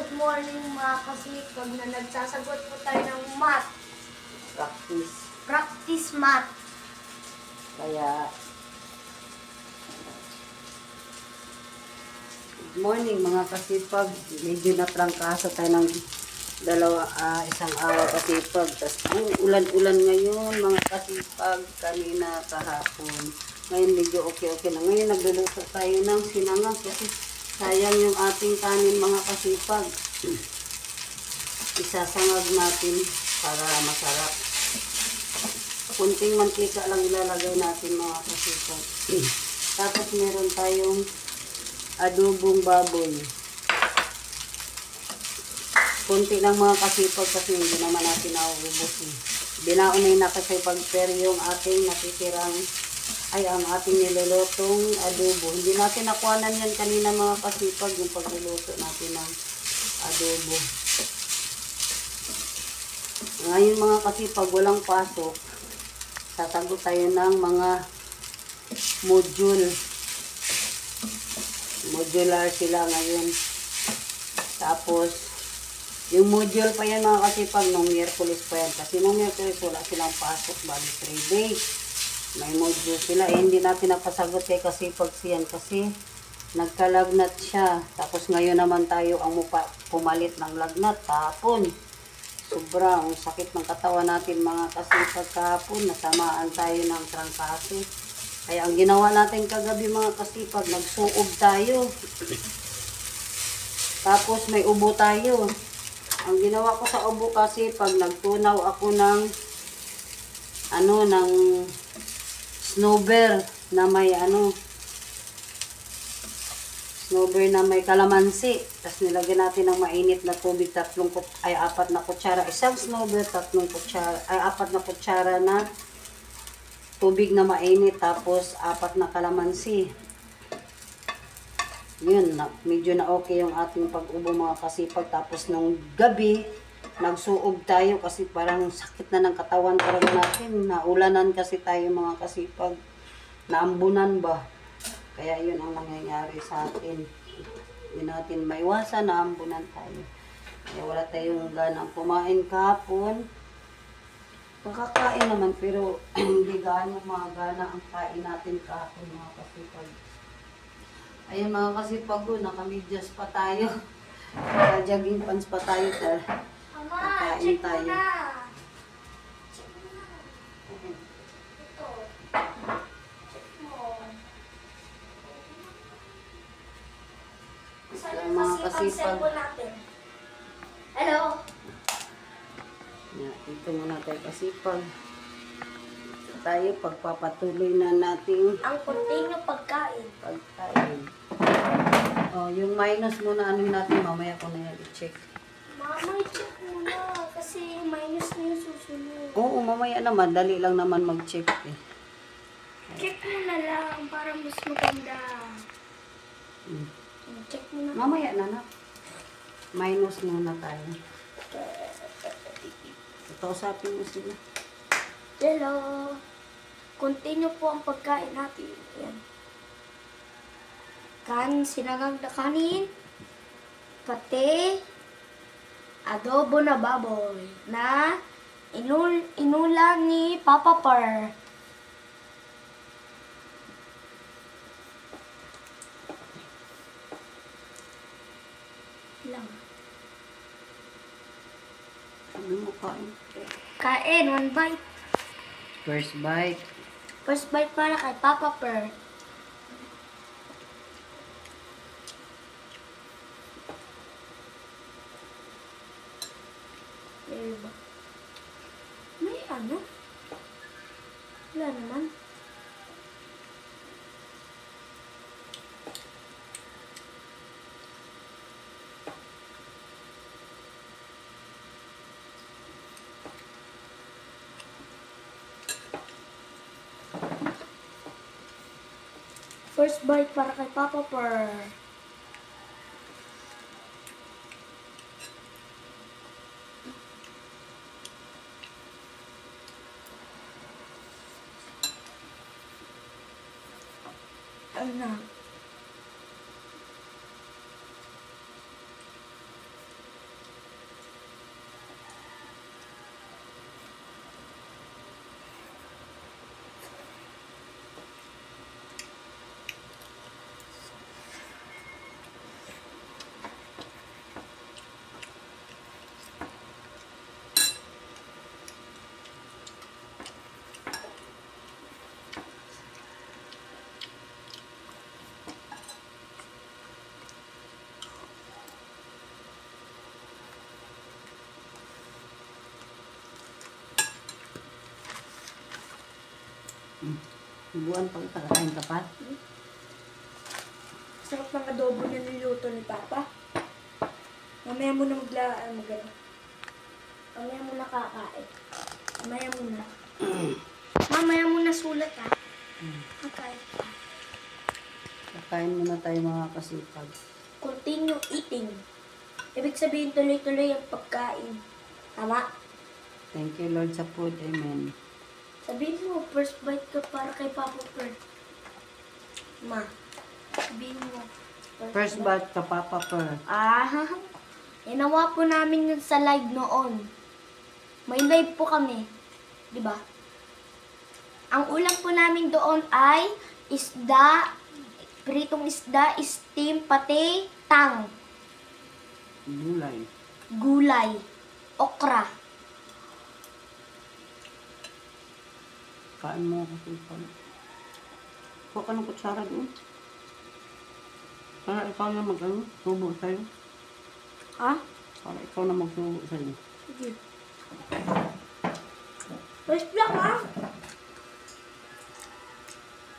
good morning mga kasipag na nagsasagot po tayo ng math. Practice math. Kaya, good morning mga kasipag. Medyo natrangkaso tayo ng isang araw kasipag. Tapos ulan-ulan ngayon mga kasipag. Kanina kahapon. Ngayon medyo okay na. Ngayon nagluluto tayo ng sinangag kasi sayang yung ating kanin mga kasipag. Isasangag natin para masarap. Kunting mantika lang ilalagay natin mga kasipag. Tapos meron tayong adobong baboy. Kunti lang mga kasipag kasi hindi naman natin nauubos. Binaunay na kasi pag-pair yung ating natitirang ang ating nilulutong adobo. Hindi natin nakuhanan yan kanina mga kasipag yung pagluluto natin ng adobo. Ngayon mga kasipag, walang pasok. Sasagot tayo ng mga module. Modular sila ngayon. Tapos, yung module pa yan mga kasipag, nung Miyerkules pa yan. Kasi nung Miyerkules wala silang pasok, bali 3 days. May module sila. Hindi natin napasagot kay kasipag siyan kasi nagkalagnat siya. Tapos ngayon naman tayo ang pumalit ng lagnat. Tapon. Sobrang sakit ng katawan natin mga kasipag kahapon. Nasamaan tayo ng trangkaso. Kaya ang ginawa natin kagabi mga kasipag, nagsuob tayo. Tapos may ubo tayo. Ang ginawa ko sa ubo kasipag, nagtunaw ako ng snowber na may snowber na may kalamansi. Tapos nilagyan natin ng mainit na tubig, 4 na kutsara. Isang snowber, 4 kutsara, 4 na kutsara na tubig na mainit. Tapos 4 na kalamansi. Yun, medyo na okay yung ating pag-ubo mga kasipag. Tapos nung gabi, nagsuog tayo kasi parang sakit na ng katawan parang natin. Naulanan kasi tayo mga kasipag. Naambunan ba? Kaya yun ang nangyayari sa atin. Hindi natin maiwasan, naambunan tayo. Kaya wala tayong ganang kumain kahapon. Makakain naman pero hindi gano'ng mga gana ang kain natin kahapon mga kasipag. Ayun mga kasipag ko, nakamidyas pa tayo. Naka-jogging pants pa tayo. Mama, check mo na. Check mo na. Ito. Check mo. Saan yung kasipag natin? Hello? Ito muna tayo kasipag. Tayo pagpapatuloy na natin ang continue pagkain. Yung minus muna natin mamaya ko na yan i-check. Mama, i-check mo na kasi minus na yung susunod. Oo, mamaya naman. Dali lang naman mag-check eh. Check mo na lang para mas maganda. Check mo na. Mamaya na. Minus muna tayo. Kausapin mo sila. Hello. Continue po ang pagkain natin. Yan. Sinangag na kanin. Pati adobo na baboy na inulan ni Papa Per. Lang. Ano mo kain? Kain, 1 bite. First bite. First bite para kay Papa Per. Diba? May ano? Wala naman. First bite para kay Papa Per. Ano? Buwan pag kakain ka pa. Sarap ng adobo na niluto ni Papa. Mamaya mo na magano. Mamaya mo na kakain. Mamaya mo na. Mamaya mo na sulat ha. Kakain pa. Kakain muna tayo mga kasipag. Continue eating. Ibig sabihin tuloy-tuloy ang pagkain. Tama? Thank you Lord sa food. Amen. Sabihin mo, first bite ka para kay Papa Per. Ma, sabihin mo. First bite ka Papa Per. Ginawa po namin yun sa live noon. May live po kami. Di ba? Ang ulam po namin doon ay isda, pritong isda, steam, pati, tang, Gulay. gulay, okra. Kain mo kasipag. Kuha ka ng kutsara doon. Para ikaw na subo sa'yo. Ha? Para ikaw na magsubo sa'yo. Sige. Wait lang ha?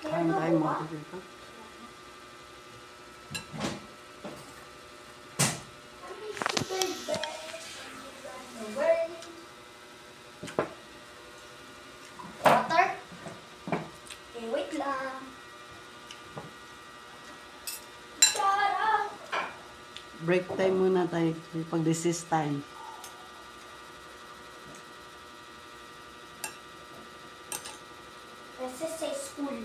Kain tayo mga kasipag. Water? Wait lang. Tara! Break time muna tayo. Pag recess time. This is sa school.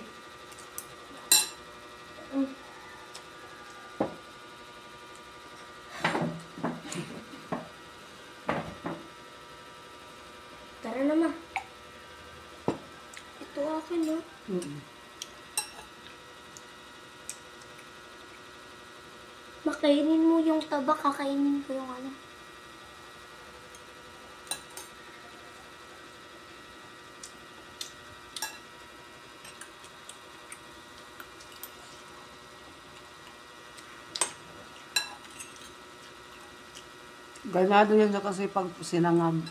Tara na ma. Ito akin no. Makainin mo yung taba, kakainin ko yung ano. Ganado yan sa kasipag sinangam.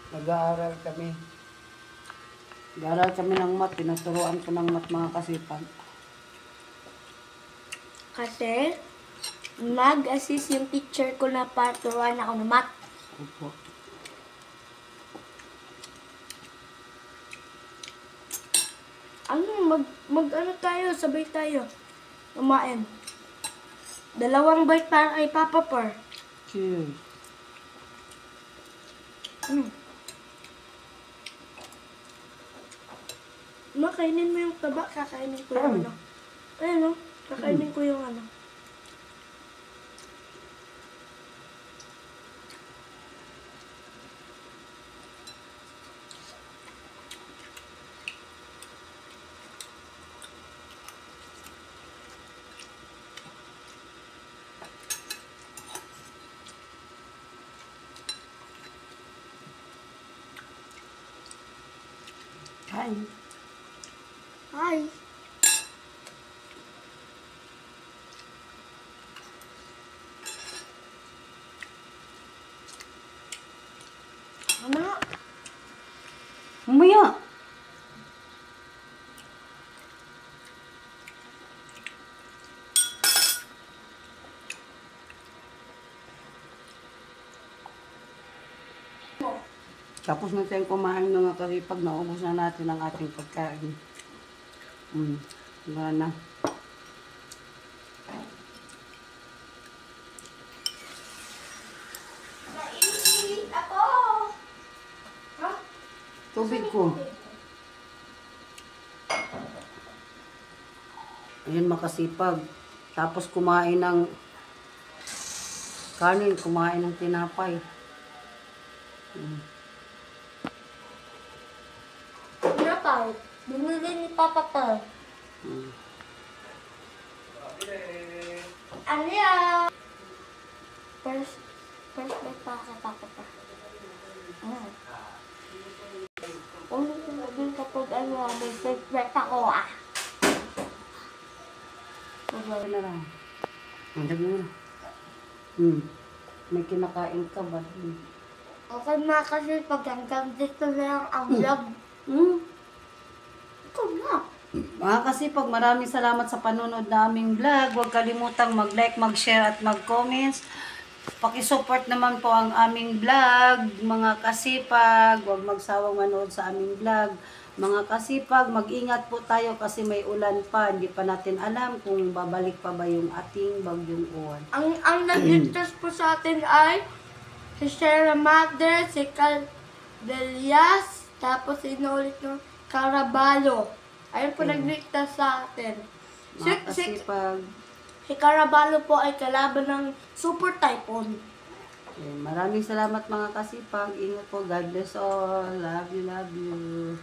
Nag-aaral kami. Nag-aaral kami ng math. Tinuturuan ko ng math mga kasipag. Kasi, nag-assist yung teacher ko na paturuan ako ng math. Opo. Ano tayo, sabay tayo. Kumain. 2 bite para kay Papa Per. Cheers. Makainin mo yung taba, kakainin ko yung ano. Ayun o, kakainin ko yung ano. Hi. Hi. Ano? Mamaya. Tapos na tayong kumain mga kasipag, naubos na natin ang ating pagkain. Wala na. Naiinit ako! Ha? Tubig ko. Ayan makasipag. Tapos kumain ng kanin, kumain ng tinapay. Napal. Bumili ni Papa Per. Ano yan? First bite pa kay Papa Per. Ulit yung sabihin kapag may first bite ako Wala na lang. Ang dami mo na. May kinakain ka ba? Okay mga kasipag, hanggang dito na lang ang vlog. Ikaw na. Mga kasipag, maraming salamat sa panonood na aming vlog. Huwag kalimutang mag-like, mag-share at mag-comments. Pakisupport naman po ang aming vlog, mga kasipag. Huwag magsawang manood sa aming vlog. Mga kasipag, mag-ingat po tayo kasi may ulan pa. Hindi pa natin alam kung babalik pa ba yung ating bagyong uwan. Ang nag-ligtas po sa atin ay si Sierra Madre, si Cal Delias, tapos inulit ng Caraballo. Ayun po nagligtas sa atin. Mga kasipag, Si Caraballo po ay kalaban ng Super Typhoon. maraming salamat mga kasipag. Ingat po. God bless all. Love you, love you.